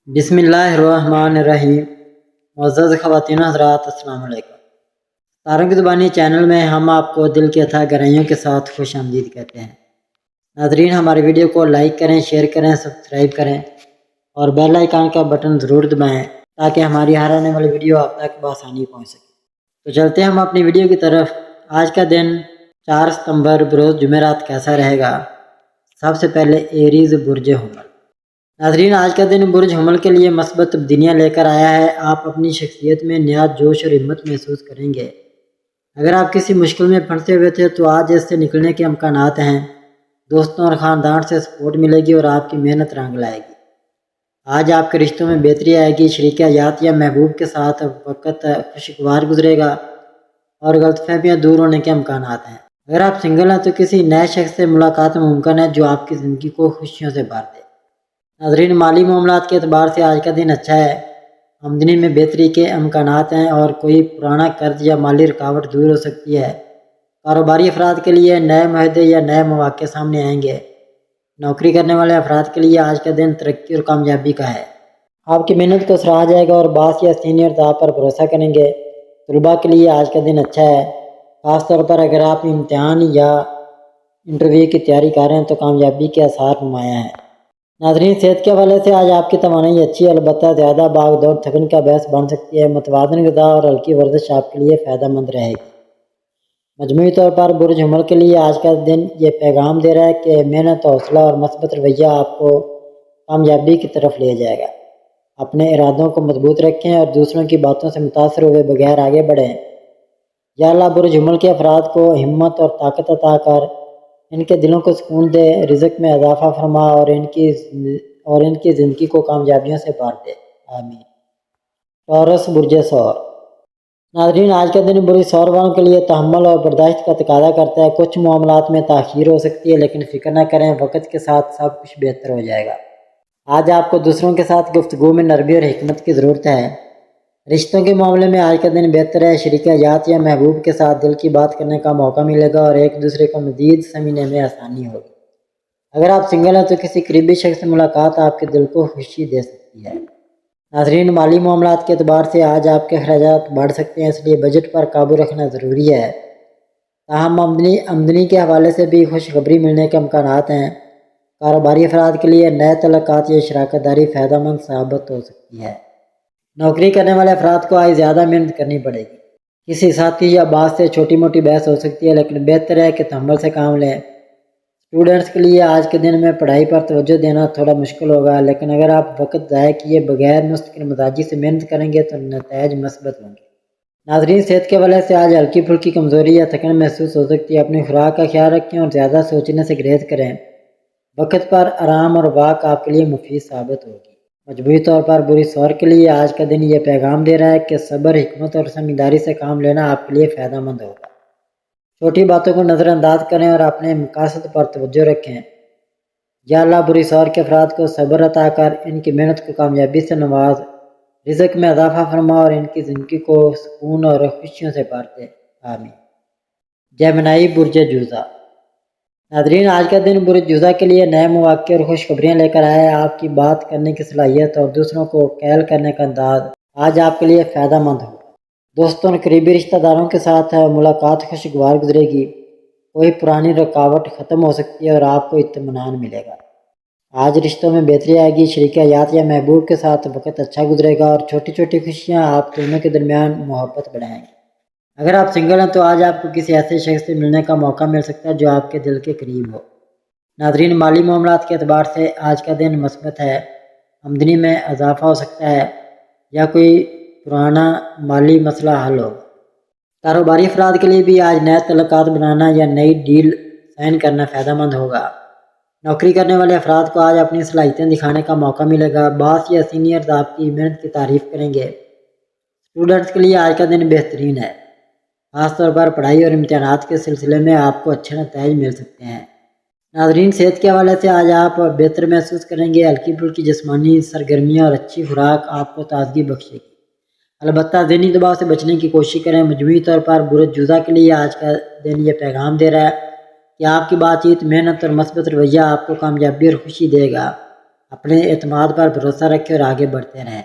بسم اللہ الرحمن الرحیم۔ معزز خواتین و حضرات، السلام علیکم۔ تاروں کی زبانی چینل میں ہم آپ کو دل کی اتھا گہرائیوں کے ساتھ خوش آمدید کہتے ہیں۔ ناظرین، ہماری ویڈیو کو لائک کریں، شیئر کریں، سبسکرائب کریں اور بیل آئیکن کا بٹن ضرور دبائیں تاکہ ہماری ہر آنے والی ویڈیو آپ تک بآسانی پہنچ سکے۔ تو چلتے ہیں ہم اپنی ویڈیو کی طرف۔ آج کا دن 4 ستمبر بروز جمعرات کیسا رہے گا؟ سب سے پہلے ایریز برج حمل۔ ناظرین، آج کا دن برج حمل کے لیے مثبت تبدیلیاں لے کر آیا ہے۔ آپ اپنی شخصیت میں نیا جوش اور ہمت محسوس کریں گے۔ اگر آپ کسی مشکل میں پھنسے ہوئے تھے تو آج اس سے نکلنے کے امکانات ہیں۔ دوستوں اور خاندان سے سپورٹ ملے گی اور آپ کی محنت رنگ لائے گی۔ آج آپ کے رشتوں میں بہتری آئے گی۔ شریک حیات یا محبوب کے ساتھ وقت خوشگوار گزرے گا اور غلط فہمیاں دور ہونے کے امکانات ہیں۔ اگر آپ سنگل ہیں تو کسی نئے شخص سے ملاقات ممکن ہے جو آپ کی زندگی کو خوشیوں سے بھر دے۔ ناظرین، مالی معاملات کے اعتبار سے آج کا دن اچھا ہے۔ آمدنی میں بہتری کے امکانات ہیں اور کوئی پرانا قرض یا مالی رکاوٹ دور ہو سکتی ہے۔ کاروباری افراد کے لیے نئے معاہدے یا نئے مواقع سامنے آئیں گے۔ نوکری کرنے والے افراد کے لیے آج کا دن ترقی اور کامیابی کا ہے۔ آپ کی محنت کو سراہا جائے گا اور باس یا سینئرز آپ پر بھروسہ کریں گے۔ طلباء کے لیے آج کا دن اچھا ہے، خاص طور پر اگر آپ امتحان یا انٹرویو کی تیاری کر رہے ہیں تو کامیابی کے آثار نمایاں ہیں۔ ناظرین، صحت کے حوالے سے آج آپ کی توانائی اچھی ہے، البتہ زیادہ بھاگ دوڑ تھکن کا باعث بن سکتی ہے۔ متوازن غذا اور ہلکی ورزش آپ کے لیے فائدہ مند رہے گی۔ مجموعی طور پر برج حمل کے لیے آج کا دن یہ پیغام دے رہا ہے کہ محنت، حوصلہ اور مثبت رویہ آپ کو کامیابی کی طرف لے جائے گا۔ اپنے ارادوں کو مضبوط رکھیں اور دوسروں کی باتوں سے متاثر ہوئے بغیر آگے بڑھیں۔ یا اللہ برج حمل کے افراد کو ہمت اور طاقت عطا کر ان کے دلوں کو سکون دے، رزق میں اضافہ فرما اور ان کی زندگی کو کامیابیوں سے بھر دے، آمین۔ ٹورس برج ثور۔ ناظرین، آج کا دن برج ثور والوں کے لیے تحمل اور برداشت کا تقاضا کرتا ہے۔ کچھ معاملات میں تاخیر ہو سکتی ہے لیکن فکر نہ کریں، وقت کے ساتھ سب کچھ بہتر ہو جائے گا۔ آج آپ کو دوسروں کے ساتھ گفتگو میں نرمی اور حکمت کی ضرورت ہے۔ رشتوں کے معاملے میں آج کا دن بہتر ہے۔ شریک حیات یا محبوب کے ساتھ دل کی بات کرنے کا موقع ملے گا اور ایک دوسرے کو مزید سمجھنے میں آسانی ہوگی۔ اگر آپ سنگل ہیں تو کسی قریبی شخص سے ملاقات آپ کے دل کو خوشی دے سکتی ہے۔ ناظرین، مالی معاملات کے اعتبار سے آج آپ کے اخراجات بڑھ سکتے ہیں، اس لیے بجٹ پر قابو رکھنا ضروری ہے۔ تاہم آمدنی کے حوالے سے بھی خوشخبری ملنے کے امکانات ہیں۔ کاروباری افراد کے لیے نئے تعلقات یا شراکت داری فائدہ مند ثابت ہو سکتی ہے۔ نوکری کرنے والے افراد کو آج زیادہ محنت کرنی پڑے گی۔ کسی ساتھی یا باس سے چھوٹی موٹی بحث ہو سکتی ہے لیکن بہتر ہے کہ تحمل سے کام لیں۔ اسٹوڈنٹس کے لیے آج کے دن میں پڑھائی پر توجہ دینا تھوڑا مشکل ہوگا، لیکن اگر آپ وقت ضائع کیے بغیر مستقل مزاجی سے محنت کریں گے تو نتائج مثبت ہوں گے۔ ناظرین، صحت کے حوالے سے آج ہلکی پھلکی کمزوری یا تھکن محسوس ہو سکتی ہے۔ اپنی خوراک کا خیال رکھیں اور زیادہ سوچنے سے گریز کریں۔ وقت پر آرام اور واک آپ کے لیے مفید ثابت ہوگی۔ مجموعی طور پر برج ثور کے لیے آج کا دن یہ پیغام دے رہا ہے کہ صبر، حکمت اور سمجھداری سے کام لینا آپ کے لیے فائدہ مند ہوگا۔ چھوٹی باتوں کو نظر انداز کریں اور اپنے مقاصد پر توجہ رکھیں۔ یا اللہ برج ثور کے افراد کو صبر عطا کر ان کی محنت کو کامیابی سے نواز، رزق میں اضافہ فرما اور ان کی زندگی کو سکون اور خوشیوں سے بھر دے، آمین۔ جیمنائی برج جوزا۔ ناظرین، آج کا دن برج جوزا کے لیے نئے مواقع اور خوشخبریاں لے کر آیا ہے۔ آپ کی بات کرنے کی صلاحیت اور دوسروں کو قائل کرنے کا انداز آج آپ کے لیے فائدہ مند ہوگا۔ دوستوں اور قریبی رشتہ داروں کے ساتھ ملاقات خوشگوار گزرے گی۔ کوئی پرانی رکاوٹ ختم ہو سکتی ہے اور آپ کو اطمینان ملے گا۔ آج رشتوں میں بہتری آئے گی۔ شریک حیات یا محبوب کے ساتھ وقت اچھا گزرے گا اور چھوٹی چھوٹی خوشیاں آپ دونوں کے درمیان محبت بڑھائیں گی۔ اگر آپ سنگل ہیں تو آج آپ کو کسی ایسے شخص سے ملنے کا موقع مل سکتا ہے جو آپ کے دل کے قریب ہو۔ ناظرین، مالی معاملات کے اعتبار سے آج کا دن مثبت ہے۔ آمدنی میں اضافہ ہو سکتا ہے یا کوئی پرانا مالی مسئلہ حل ہو۔ کاروباری افراد کے لیے بھی آج نئے تعلقات بنانا یا نئی ڈیل سائن کرنا فائدہ مند ہوگا۔ نوکری کرنے والے افراد کو آج اپنی صلاحیتیں دکھانے کا موقع ملے گا۔ باس یا سینئرز آپ کی محنت کی تعریف کریں گے۔ اسٹوڈنٹس کے لیے آج کا دن بہترین ہے، خاص طور پر پڑھائی اور امتحانات کے سلسلے میں آپ کو اچھے نتائج مل سکتے ہیں۔ ناظرین، صحت کے حوالے سے آج آپ بہتر محسوس کریں گے۔ ہلکی پھلکی جسمانی سرگرمیاں اور اچھی خوراک آپ کو تازگی بخشے گی، البتہ ذہنی دباؤ سے بچنے کی کوشش کریں۔ مجموعی طور پر برج جوزا کے لیے آج کا دن یہ پیغام دے رہا ہے کہ آپ کی بات چیت، محنت اور مثبت رویہ آپ کو کامیابی اور خوشی دے گا۔ اپنے اعتماد پر بھروسہ رکھیں اور آگے بڑھتے رہیں۔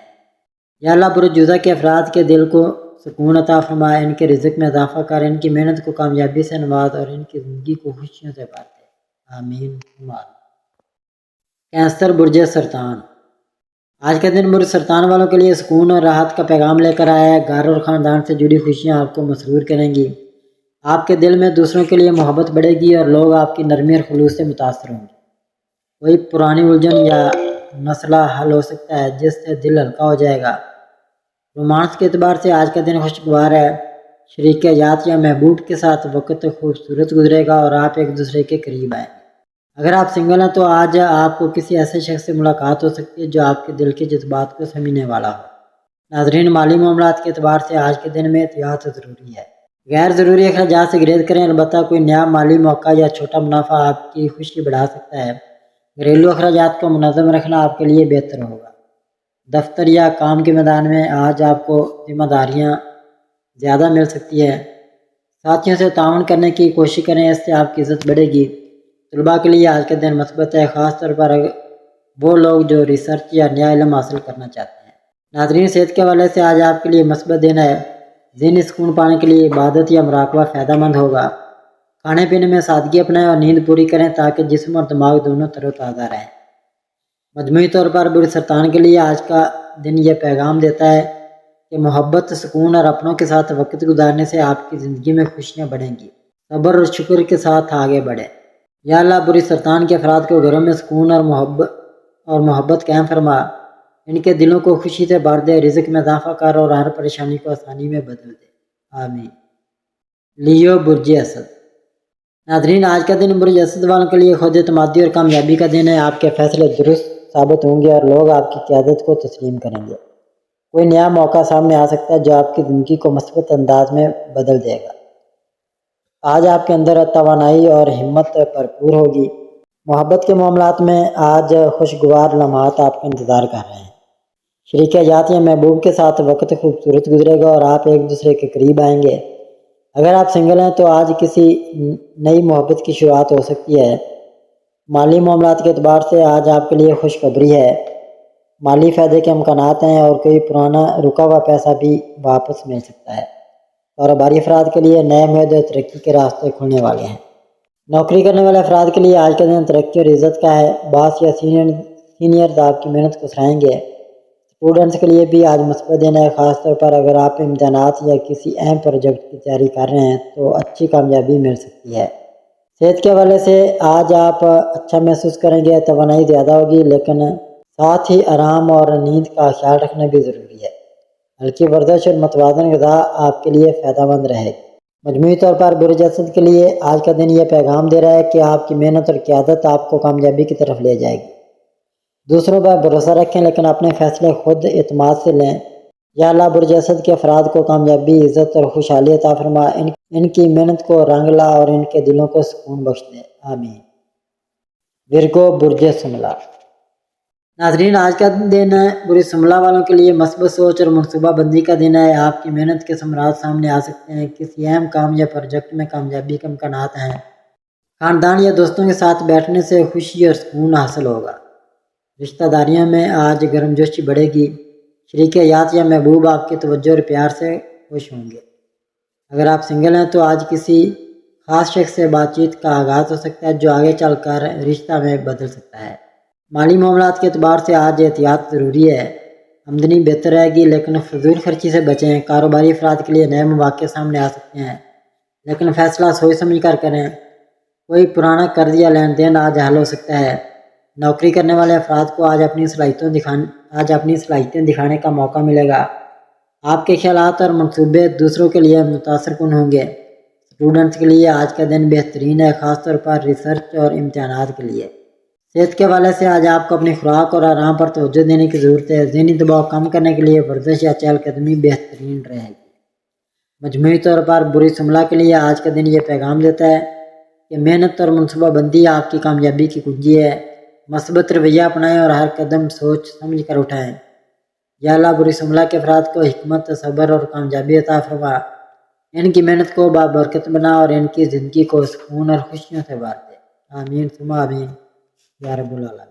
یا اللہ برجودہ کے افراد کے دل کو سکون عطا فرما، ان کے رزق میں اضافہ کر، ان کی محنت کو کامیابی سے نواز اور ان کی زندگی کو خوشیوں سے بھر دے، آمین۔ کینسر برج سرطان، آج کا دن برج سرطان والوں کے لیے سکون اور راحت کا پیغام لے کر آیا ہے۔ گھر اور خاندان سے جڑی خوشیاں آپ کو مسرور کریں گی۔ آپ کے دل میں دوسروں کے لیے محبت بڑھے گی اور لوگ آپ کی نرمی اور خلوص سے متاثر ہوں گے۔ کوئی پرانی الجھن یا مسئلہ حل ہو سکتا ہے جس سے دل ہلکا ہو جائے گا۔ رومانس کے اعتبار سے آج کا دن خوشگوار ہے۔ شریک حیات یا محبوب کے ساتھ وقت خوبصورت گزرے گا اور آپ ایک دوسرے کے قریب آئیں گے۔ اگر آپ سنگل ہیں تو آج آپ کو کسی ایسے شخص سے ملاقات ہو سکتی ہے جو آپ کے دل کے جذبات کو سمجھنے والا ہو۔ ناظرین، مالی معاملات کے اعتبار سے آج کے دن میں احتیاط ضروری ہے۔ غیر ضروری اخراجات سے گریز کریں، البتہ کوئی نیا مالی موقع یا چھوٹا منافع آپ کی خوشی بڑھا سکتا ہے۔ گھریلو اخراجات کو منظم رکھنا آپ کے لیے بہتر ہوگا۔ دفتر یا کام کے میدان میں آج آپ کو ذمہ داریاں زیادہ مل سکتی ہے۔ ساتھیوں سے تعاون کرنے کی کوشش کریں، اس سے آپ کی عزت بڑھے گی۔ طلباء کے لیے آج کا دن مثبت ہے، خاص طور پر وہ لوگ جو ریسرچ یا نیا علم حاصل کرنا چاہتے ہیں۔ ناظرین، صحت کے حوالے سے آج آپ کے لیے مثبت دن ہے۔ ذہنی سکون پانے کے لیے عبادت یا مراقبہ فائدہ مند ہوگا۔ کھانے پینے میں سادگی اپنائیں اور نیند پوری کریں تاکہ جسم اور دماغ دونوں تر و تازہ رہیں۔ مجموعی طور پر برج سرطان کے لیے آج کا دن یہ پیغام دیتا ہے کہ محبت، سکون اور اپنوں کے ساتھ وقت گزارنے سے آپ کی زندگی میں خوشیاں بڑھیں گی۔ صبر اور شکر کے ساتھ آگے بڑھیں۔ یا اللہ برج سرطان کے افراد کو گھروں میں سکون اور محبت قائم فرما، ان کے دلوں کو خوشی سے بھر دے، رزق میں اضافہ کر اور ہر پریشانی کو آسانی میں بدل دے، آمین۔ لیو برج اسد، ناظرین آج کا دن برج اسد والوں کے لیے خود اعتمادی اور کامیابی کا دن ہے۔ آپ کے فیصلے درست ثابت ہوں گے اور لوگ آپ کی قیادت کو تسلیم کریں گے۔ کوئی نیا موقع سامنے آ سکتا ہے جو آپ کی زندگی کو مثبت انداز میں بدل دے گا۔ آج آپ کے اندر توانائی اور ہمت بھرپور ہوگی۔ محبت کے معاملات میں آج خوشگوار لمحات آپ کا انتظار کر رہے ہیں۔ شریک حیات یا محبوب کے ساتھ وقت خوبصورت گزرے گا اور آپ ایک دوسرے کے قریب آئیں گے۔ اگر آپ سنگل ہیں تو آج کسی نئی محبت کی شروعات ہو سکتی ہے۔ مالی معاملات کے اعتبار سے آج آپ کے لیے خوشخبری ہے۔ مالی فائدے کے امکانات ہیں اور کوئی پرانا رکا ہوا پیسہ بھی واپس مل سکتا ہے۔ کاروباری افراد کے لیے نئے امید اور ترقی کے راستے کھلنے والے ہیں۔ نوکری کرنے والے افراد کے لیے آج کا دن ترقی اور عزت کا ہے۔ باس یا سینئرز آپ کی محنت کو سراہیں گے۔ اسٹوڈنٹس کے لیے بھی آج مثبت دن ہے، خاص طور پر اگر آپ امتحانات یا کسی اہم پروجیکٹ کی تیاری کر رہے ہیں تو اچھی کامیابی مل سکتی ہے۔ صحت کے حوالے سے آج آپ اچھا محسوس کریں گے، توانائی زیادہ ہوگی، لیکن ساتھ ہی آرام اور نیند کا خیال رکھنا بھی ضروری ہے۔ ہلکی ورزش اور متوازن غذا آپ کے لیے فائدہ مند رہے گی۔ مجموعی طور پر برج اسد کے لیے آج کا دن یہ پیغام دے رہا ہے کہ آپ کی محنت اور قیادت آپ کو کامیابی کی طرف لے جائے گی۔ دوسروں پر بھروسہ رکھیں لیکن اپنے فیصلے خود اعتماد سے لیں۔ یا اللہ برج اسد کے افراد کو کامیابی، عزت اور خوشحالی عطا فرما، ان کی محنت کو رنگ لا اور ان کے دلوں کو سکون بخش دے، آمین۔ ورگو برج سملا، ناظرین آج کا دن برج سملا والوں کے لیے مثبت سوچ اور منصوبہ بندی کا دن ہے۔ آپ کی محنت کے ثمرات سامنے آ سکتے ہیں۔ کسی اہم کام یا پروجیکٹ میں کامیابی کے امکانات ہیں۔ خاندان یا دوستوں کے ساتھ بیٹھنے سے خوشی اور سکون حاصل ہوگا۔ رشتہ داریوں میں آج گرم جوشی بڑھے گی۔ شریک حیات یا محبوب آپ کی توجہ اور پیار سے خوش ہوں گے۔ اگر آپ سنگل ہیں تو آج کسی خاص شخص سے بات چیت کا آغاز ہو سکتا ہے جو آگے چل کر رشتہ میں بدل سکتا ہے۔ مالی معاملات کے اعتبار سے آج احتیاط ضروری ہے۔ آمدنی بہتر رہے گی لیکن فضول خرچی سے بچیں۔ کاروباری افراد کے لیے نئے مواقع سامنے آ سکتے ہیں لیکن فیصلہ سوچ سمجھ کر کریں۔ کوئی پرانا قرض یا لین دین آج حل ہو سکتا ہے۔ نوکری کرنے والے افراد کو آج اپنی صلاحیتیں دکھانے کا موقع ملے گا۔ آپ کے خیالات اور منصوبے دوسروں کے لیے متاثر کن ہوں گے۔ اسٹوڈنٹس کے لیے آج کا دن بہترین ہے، خاص طور پر ریسرچ اور امتحانات کے لیے۔ صحت کے حوالے سے آج آپ کو اپنی خوراک اور آرام پر توجہ دینے کی ضرورت ہے۔ ذہنی دباؤ کم کرنے کے لیے ورزش یا چہل قدمی بہترین رہے گی۔ مجموعی طور پر برج سملا کے لیے آج کا دن یہ پیغام دیتا ہے کہ محنت اور منصوبہ بندی آپ کی کامیابی کی کنجی ہے۔ مثبت رویہ اپنائیں اور ہر قدم سوچ سمجھ کر اٹھائیں۔ یا اللہ برج سملا کے افراد کو حکمت، صبر اور کامیابی عطا فرما، ان کی محنت کو بابرکت بنا اور ان کی زندگی کو سکون اور خوشیوں سے بھر دے، آمین ثم آمین یا رب العالمین۔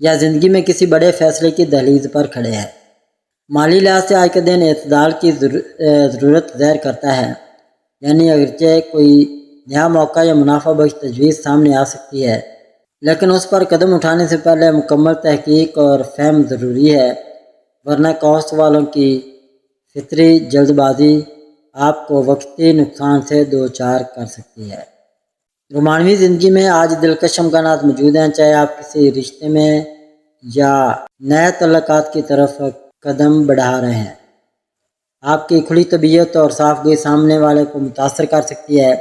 یا زندگی میں کسی بڑے فیصلے کی دہلیز پر کھڑے ہیں۔ مالی لحاظ سے آج کا دن اعتدال کی ضرورت ظاہر کرتا ہے، یعنی اگرچہ کوئی نیا موقع یا منافع بخش تجویز سامنے آ سکتی ہے، لیکن اس پر قدم اٹھانے سے پہلے مکمل تحقیق اور فہم ضروری ہے، ورنہ کاست والوں کی فطری جلد بازی آپ کو وقتی نقصان سے دوچار کر سکتی ہے۔ رومانوی زندگی میں آج دلکش امکانات موجود ہیں، چاہے آپ کسی رشتے میں یا نئے تعلقات کی طرف قدم بڑھا رہے ہیں۔ آپ کی کھلی طبیعت اور صاف گوئی سامنے والے کو متاثر کر سکتی ہے۔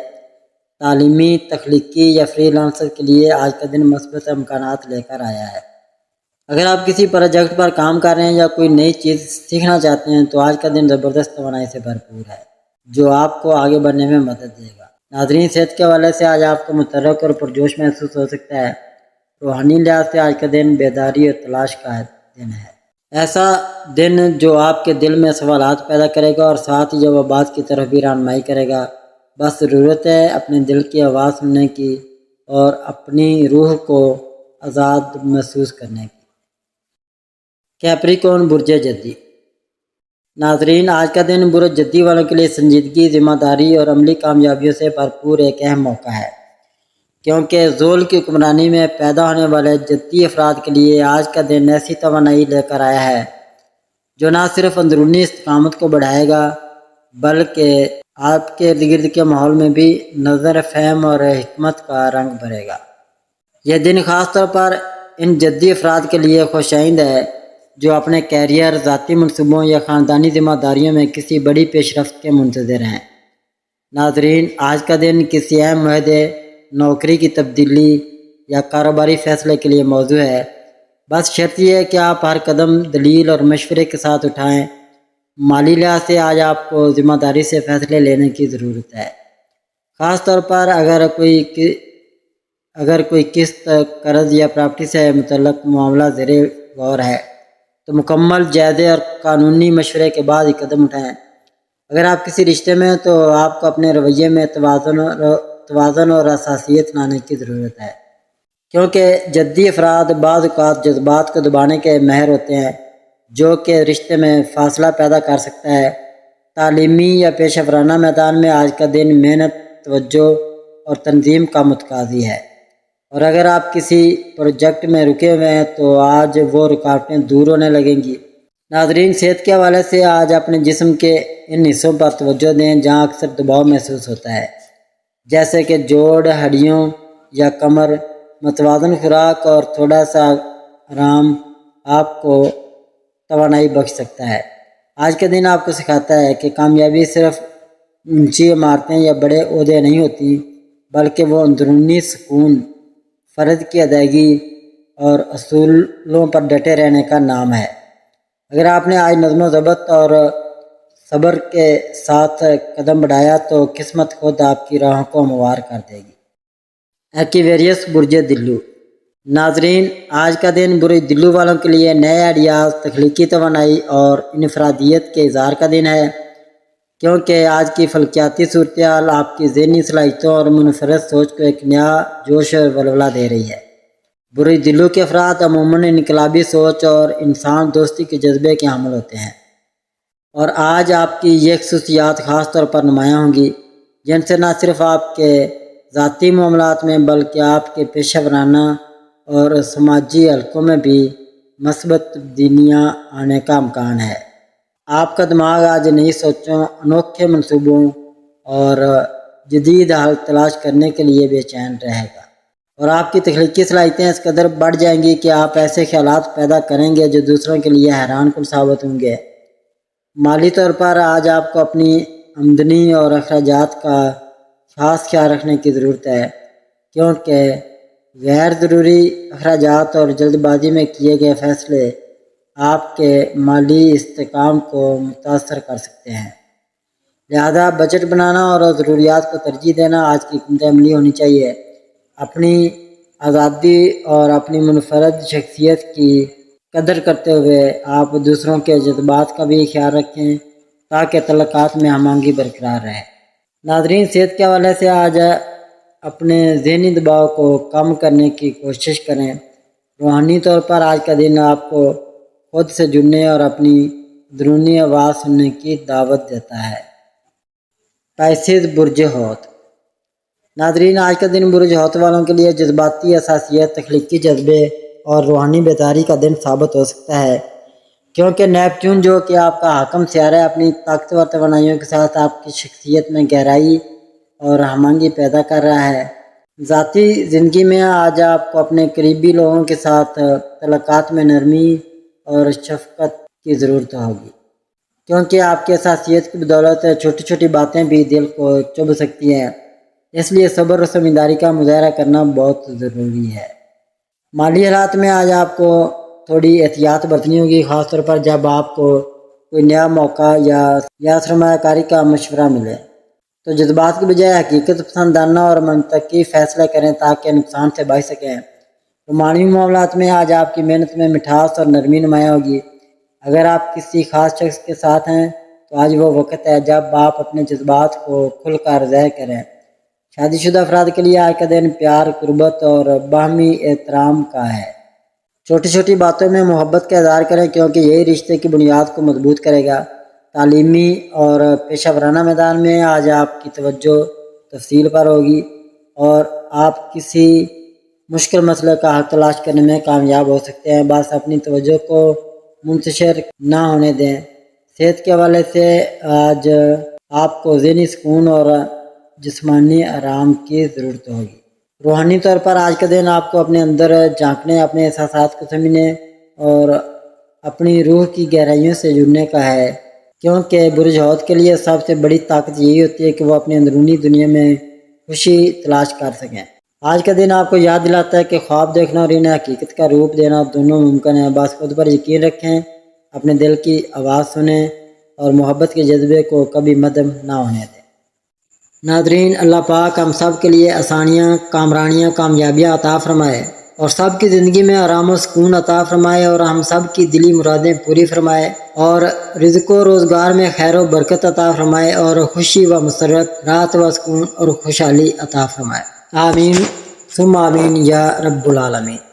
تعلیمی، تخلیقی یا فری لانسر کے لیے آج کا دن مثبت امکانات لے کر آیا ہے۔ اگر آپ کسی پروجیکٹ پر کام کر رہے ہیں یا کوئی نئی چیز سیکھنا چاہتے ہیں تو آج کا دن زبردست توانائی سے بھرپور ہے، جو آپ کو آگے بڑھنے میں مدد دے گا۔ ناظرین، صحت کے حوالے سے آج آپ کو متحرک اور پرجوش محسوس ہو سکتا ہے۔ روحانی لحاظ سے آج کا دن بیداری اور تلاش کا دن ہے، ایسا دن جو آپ کے دل میں سوالات پیدا کرے گا اور ساتھ ہی جوابات کی طرف بھی رہنمائی کرے گا۔ بس ضرورت ہے اپنے دل کی آواز سننے کی اور اپنی روح کو آزاد محسوس کرنے کی۔ کیپریکون برج جدی۔ ناظرین، آج کا دن برج جدی والوں کے لیے سنجیدگی، ذمہ داری اور عملی کامیابیوں سے بھرپور ایک اہم موقع ہے، کیونکہ زول کی حکمرانی میں پیدا ہونے والے جدی افراد کے لیے آج کا دن ایسی توانائی لے کر آیا ہے جو نہ صرف اندرونی استقامت کو بڑھائے گا بلکہ آپ کے ارد گرد کے ماحول میں بھی نظر، فہم اور حکمت کا رنگ بھرے گا۔ یہ دن خاص طور پر ان جدی افراد کے لیے خوش آئند ہے جو اپنے کیریئر، ذاتی منصوبوں یا خاندانی ذمہ داریوں میں کسی بڑی پیش رفت کے منتظر ہیں۔ ناظرین، آج کا دن کسی اہم معاہدے، نوکری کی تبدیلی یا کاروباری فیصلے کے لیے موزوں ہے۔ بس شرط یہ ہے کہ آپ ہر قدم دلیل اور مشورے کے ساتھ اٹھائیں۔ مالی لحاظ سے آج آپ کو ذمہ داری سے فیصلے لینے کی ضرورت ہے، خاص طور پر اگر کوئی قسط، قرض یا پراپرٹی سے متعلق معاملہ زیر غور ہے تو مکمل جائزے اور قانونی مشورے کے بعد ہی قدم اٹھائیں۔ اگر آپ کسی رشتے میں ہیں تو آپ کو اپنے رویے میں توازن اور حساسیت لانے کی ضرورت ہے، کیونکہ جدی افراد بعض اوقات جذبات کو دبانے کے ماہر ہوتے ہیں، جو کہ رشتے میں فاصلہ پیدا کر سکتا ہے۔ تعلیمی یا پیشہ ورانہ میدان میں آج کا دن محنت، توجہ اور تنظیم کا متقاضی ہے، اور اگر آپ کسی پروجیکٹ میں رکے ہوئے ہیں تو آج وہ رکاوٹیں دور ہونے لگیں گی۔ ناظرین، صحت کے حوالے سے آج اپنے جسم کے ان حصوں پر توجہ دیں جہاں اکثر دباؤ محسوس ہوتا ہے، جیسے کہ جوڑ، ہڈیوں یا کمر۔ متوازن خوراک اور تھوڑا سا آرام آپ کو توانائی بخش سکتا ہے۔ آج کا دن آپ کو سکھاتا ہے کہ کامیابی صرف اونچی عمارتیں یا بڑے عہدے نہیں ہوتی، بلکہ وہ اندرونی سکون، فرض کی ادائیگی اور اصولوں پر ڈٹے رہنے کا نام ہے۔ اگر آپ نے آج نظم و ضبط اور صبر کے ساتھ قدم بڑھایا تو قسمت خود آپ کی راہوں کو ہموار کر دے گی۔ ایکویریس برج دلو۔ ناظرین، آج کا دن برج دلو والوں کے لیے نئے آئیڈیاز، تخلیقی توانائی اور انفرادیت کے اظہار کا دن ہے، کیونکہ آج کی فلکیاتی صورتحال آپ کی ذہنی صلاحیتوں اور منفرد سوچ کو ایک نیا جوش اور ولولہ دے رہی ہے۔ برج دلو کے افراد عموماً انقلابی سوچ اور انسان دوستی کے جذبے کے حامل ہوتے ہیں، اور آج آپ کی یہ خصوصیات خاص طور پر نمایاں ہوں گی، جن سے نہ صرف آپ کے ذاتی معاملات میں بلکہ آپ کے پیشہ ورانہ اور سماجی حلقوں میں بھی مثبت تبدیلیاں آنے کا امکان ہے۔ آپ کا دماغ آج نئی سوچوں، انوکھے منصوبوں اور جدید حل تلاش کرنے کے لیے بے چین رہے گا، اور آپ کی تخلیقی صلاحیتیں اس قدر بڑھ جائیں گی کہ آپ ایسے خیالات پیدا کریں گے جو دوسروں کے لیے حیران کن ثابت ہوں گے۔ مالی طور پر آج آپ کو اپنی آمدنی اور اخراجات کا خاص خیال رکھنے کی ضرورت ہے، کیونکہ غیر ضروری اخراجات اور جلد بازی میں کیے گئے فیصلے آپ کے مالی استحکام کو متاثر کر سکتے ہیں۔ لہذا بجٹ بنانا اور ضروریات کو ترجیح دینا آج کی حکمت عملی ہونی چاہیے۔ اپنی آزادی اور اپنی منفرد شخصیت کی قدر کرتے ہوئے آپ دوسروں کے جذبات کا بھی خیال رکھیں تاکہ تعلقات میں ہم آہنگی برقرار رہے۔ ناظرین، صحت کے حوالے سے آج اپنے ذہنی دباؤ کو کم کرنے کی کوشش کریں۔ روحانی طور پر آج کا دن آپ کو خود سے جڑنے اور اپنی درونی آواز سننے کی دعوت دیتا ہے۔ پیسے برج حوت۔ ناظرین، آج کا دن برج حوت والوں کے لیے جذباتی حساسیت، تخلیقی جذبے اور روحانی بیداری کا دن ثابت ہو سکتا ہے، کیونکہ نیپچون جو کہ آپ کا حاکم سیارہ ہے اپنی طاقتور توانائیوں کے ساتھ آپ کی شخصیت میں گہرائی اور ہم آہنگی پیدا کر رہا ہے۔ ذاتی زندگی میں آج آپ کو اپنے قریبی لوگوں کے ساتھ تعلقات میں نرمی اور شفقت کی ضرورت ہوگی، کیونکہ آپ کی حساسیت کی بدولت چھوٹی چھوٹی باتیں بھی دل کو چبھ سکتی ہیں، اس لیے صبر و سمجھداری کا مظاہرہ کرنا بہت ضروری ہے۔ مالی حالات میں آج آپ کو تھوڑی احتیاط برتنی ہوگی، خاص طور پر جب آپ کو کوئی نیا موقع یا سرمایہ کاری کا مشورہ ملے تو جذبات کی بجائے حقیقت پسندانہ اور منطقی فیصلے کریں تاکہ نقصان سے بچ سکیں۔ رومانوی معاملات میں آج آپ کی محنت میں مٹھاس اور نرمی نمایاں ہوگی۔ اگر آپ کسی خاص شخص کے ساتھ ہیں تو آج وہ وقت ہے جب آپ اپنے جذبات کو کھل کر ظاہر کریں۔ شادی شدہ افراد کے لیے آج کا دن پیار، قربت اور باہمی احترام کا ہے۔ چھوٹی چھوٹی باتوں میں محبت کا اظہار کریں کیونکہ یہی رشتے کی بنیاد کو مضبوط کرے گا۔ تعلیمی اور پیشہ ورانہ میدان میں آج آپ کی توجہ تفصیل پر ہوگی اور آپ کسی مشکل مسئلے کا حل تلاش کرنے میں کامیاب ہو سکتے ہیں، بس اپنی توجہ کو منتشر نہ ہونے دیں۔ صحت کے حوالے سے آج آپ کو ذہنی سکون اور جسمانی آرام کی ضرورت ہوگی۔ روحانی طور پر آج کا دن آپ کو اپنے اندر جھانکنے، اپنے احساسات کو سمجھنے اور اپنی روح کی گہرائیوں سے جڑنے کا ہے، کیونکہ برج حوت کے لیے سب سے بڑی طاقت یہی ہوتی ہے کہ وہ اپنی اندرونی دنیا میں خوشی تلاش کر سکیں۔ آج کا دن آپ کو یاد دلاتا ہے کہ خواب دیکھنا اور انہیں حقیقت کا روپ دینا دونوں ممکن ہے، بس خود پر یقین رکھیں، اپنے دل کی آواز سنیں اور محبت کے جذبے کو کبھی مدھم نہ ہونے دیں۔ ناظرین، اللہ پاک ہم سب کے لیے آسانیاں، کامرانیاں، کامیابیاں عطا فرمائے اور سب کی زندگی میں آرام و سکون عطا فرمائے اور ہم سب کی دلی مرادیں پوری فرمائے اور رزق و روزگار میں خیر و برکت عطا فرمائے اور خوشی و مسرت، راحت و سکون اور خوشحالی عطا فرمائے۔ آمین ثم آمین یا رب العالمین۔